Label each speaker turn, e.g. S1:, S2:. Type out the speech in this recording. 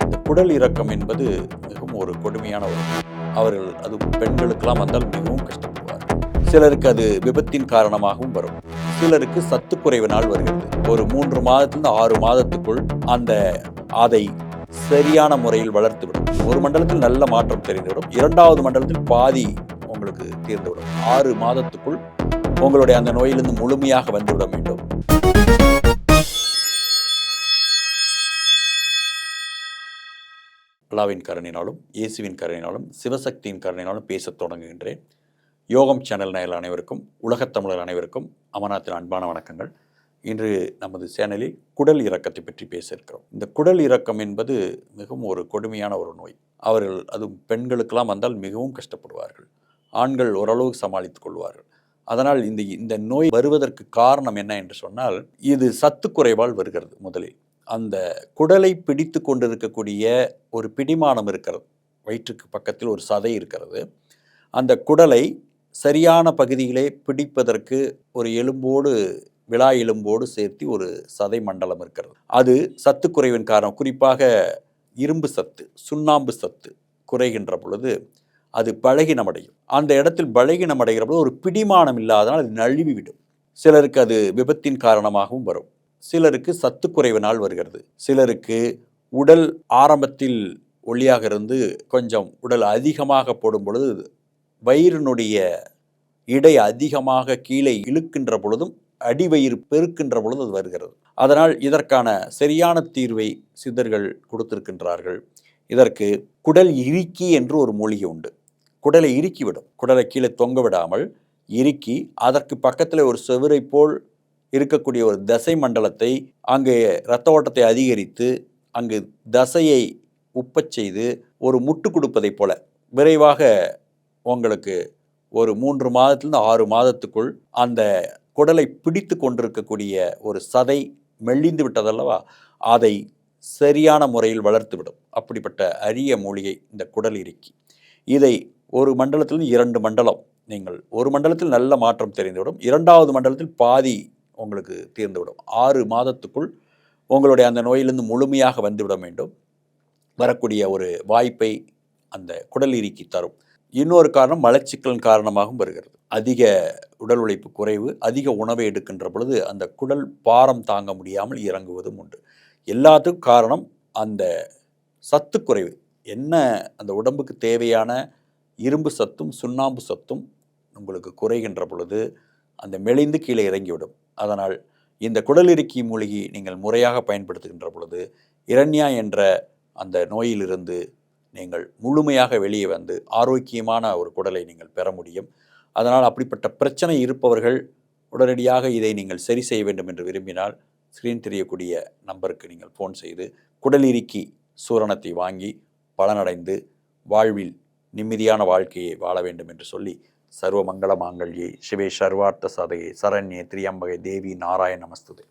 S1: இந்த குடல் இறக்கம் என்பது மிகவும் ஒரு கொடுமையான ஒரு அவர்கள் அது பெண்களுக்கெல்லாம் வந்தால் மிகவும் கஷ்டப்படுவார்கள். சிலருக்கு அது விபத்தின் காரணமாகவும் வரும். சிலருக்கு சத்துக்குறைவினால் வருகிறது. ஒரு 3 மாதத்திலிருந்து 6 மாதத்துக்குள் அந்த அதை சரியான முறையில் வளர்த்துவிடும். ஒரு மண்டலத்தில் நல்ல மாற்றம் தெரிந்துவிடும். 2வது மண்டலத்தில் பாதி உங்களுக்கு தீர்ந்துவிடும். 6 மாதத்துக்குள் உங்களுடைய அந்த நோயிலிருந்து முழுமையாக வந்துவிட வேண்டும். அல்லாவின் கருணையினாலும் இயேசுவின் கருணையினாலும் சிவசக்தியின் கருணையினாலும் பேசத் தொடங்குகின்றேன். யோகம் சேனல் நேயர்கள் அனைவருக்கும் உலகத் தமிழர் அனைவருக்கும் அமர்நாத்தின் அன்பான வணக்கங்கள். இன்று நமது சேனலில் குடல் இறக்கத்தை பற்றி பேச இருக்கிறோம். இந்த குடல் இறக்கம் என்பது மிகவும் ஒரு கொடுமையான ஒரு நோய். அவர்கள் அதுவும் பெண்களுக்கெல்லாம் வந்தால் மிகவும் கஷ்டப்படுவார்கள். ஆண்கள் ஓரளவு சமாளித்துக் கொள்வார்கள். அதனால் இந்த நோய் வருவதற்கு காரணம் என்ன என்று சொன்னால், இது சத்து குறைவால் வருகிறது. முதலில் அந்த குடலை பிடித்து கொண்டிருக்கக்கூடிய ஒரு பிடிமானம் இருக்கிறது. வயிற்றுக்கு பக்கத்தில் ஒரு சதை இருக்கிறது. அந்த குடலை சரியான பகுதியிலே பிடிப்பதற்கு ஒரு எலும்போடு விலா எலும்போடு சேர்த்து ஒரு சதை மண்டலம் இருக்கிறது. அது சத்துக்குறைவின் காரணம், குறிப்பாக இரும்பு சத்து, சுண்ணாம்பு சத்து குறைகின்ற பொழுது அது பலகீனமடையும். அந்த இடத்தில் பலகீனமடைகிற பொழுது ஒரு பிடிமானம் இல்லாதனால் அது நழுவிவிடும். சிலருக்கு அது விபத்தின் காரணமாகவும் வரும். சிலருக்கு சத்துக்குறைவினால் வருகிறது. சிலருக்கு உடல் ஆரம்பத்தில் ஒல்லியாக இருந்து கொஞ்சம் உடல் அதிகமாக போடும் பொழுது வயிறினுடைய இடை அதிகமாக கீழே இழுக்கின்ற பொழுதும் அடிவயிறு பெருக்கின்ற பொழுது அது வருகிறது. அதனால் இதற்கான சரியான தீர்வை சித்தர்கள் கொடுத்திருக்கின்றார்கள். இதற்கு குடல் இறுக்கி என்று ஒரு மூலிகை உண்டு. குடலை இறுக்கிவிடும். குடலை கீழே தொங்க விடாமல் இறுக்கி அதற்கு பக்கத்தில் ஒரு செவுரை போல் இருக்கக்கூடிய ஒரு தசை மண்டலத்தை அங்கே இரத்த ஓட்டத்தை அதிகரித்து அங்கு தசையை உப்பச் செய்து ஒரு முட்டு கொடுப்பதை போல விரைவாக உங்களுக்கு ஒரு 3 மாதத்திலிருந்து 6 மாதத்துக்குள் அந்த குடலை பிடித்து கொண்டிருக்கக்கூடிய ஒரு சதை மெல்லிந்து விட்டதல்லவா, அதை சரியான முறையில் வளர்த்துவிடும். அப்படிப்பட்ட அரிய மூலிகை இந்த குடல் இறுக்கி. இதை ஒரு மண்டலத்திலிருந்து 2 மண்டலம் நீங்கள் ஒரு மண்டலத்தில் நல்ல மாற்றம் தெரிந்துவிடும். 2வது மண்டலத்தில் பாதி உங்களுக்கு தீர்ந்துவிடும். 6 மாதத்துக்குள் உங்களுடைய அந்த நோயிலிருந்து முழுமையாக வந்துவிட வேண்டும். வரக்கூடிய ஒரு வாய்ப்பை அந்த குடல் இறுக்கி தரும். இன்னொரு காரணம் மலச்சிக்கலின் காரணமாகவும் வருகிறது. அதிக உடல் உழைப்பு குறைவு, அதிக உணவை எடுக்கின்ற பொழுது அந்த குடல் பாரம் தாங்க முடியாமல் இறங்குவதும் உண்டு. எல்லாத்துக்கும் காரணம் அந்த சத்து குறைவு. என்ன அந்த உடம்புக்கு தேவையான இரும்பு சத்தும் சுண்ணாம்பு சத்தும் உங்களுக்கு குறைகின்ற பொழுது அந்த மெலிந்து கீழே இறங்கிவிடும். அதனால் இந்த குடல் இறுக்கி மூலிகை நீங்கள் முறையாக பயன்படுத்துகின்ற பொழுது இரண்யா என்ற அந்த நோயிலிருந்து நீங்கள் முழுமையாக வெளியே வந்து ஆரோக்கியமான ஒரு குடலை நீங்கள் பெற முடியும். அதனால் அப்படிப்பட்ட பிரச்சனை இருப்பவர்கள் உடனடியாக இதை நீங்கள் சரி செய்ய வேண்டும் என்று விரும்பினால் ஸ்க்ரீன் தெரியக்கூடிய நம்பருக்கு நீங்கள் ஃபோன் செய்து குடல் இறுக்கி சூரணத்தை வாங்கி பலனடைந்து வாழ்வில் நிம்மதியான வாழ்க்கையை வாழ வேண்டும் என்று சொல்லி சர்வ மங்கள மாங்கல்யே சிவே சர்வார்த்த சாதகே சரண்யே திரியம்பகே தேவி நாராயண நமஸ்துதே.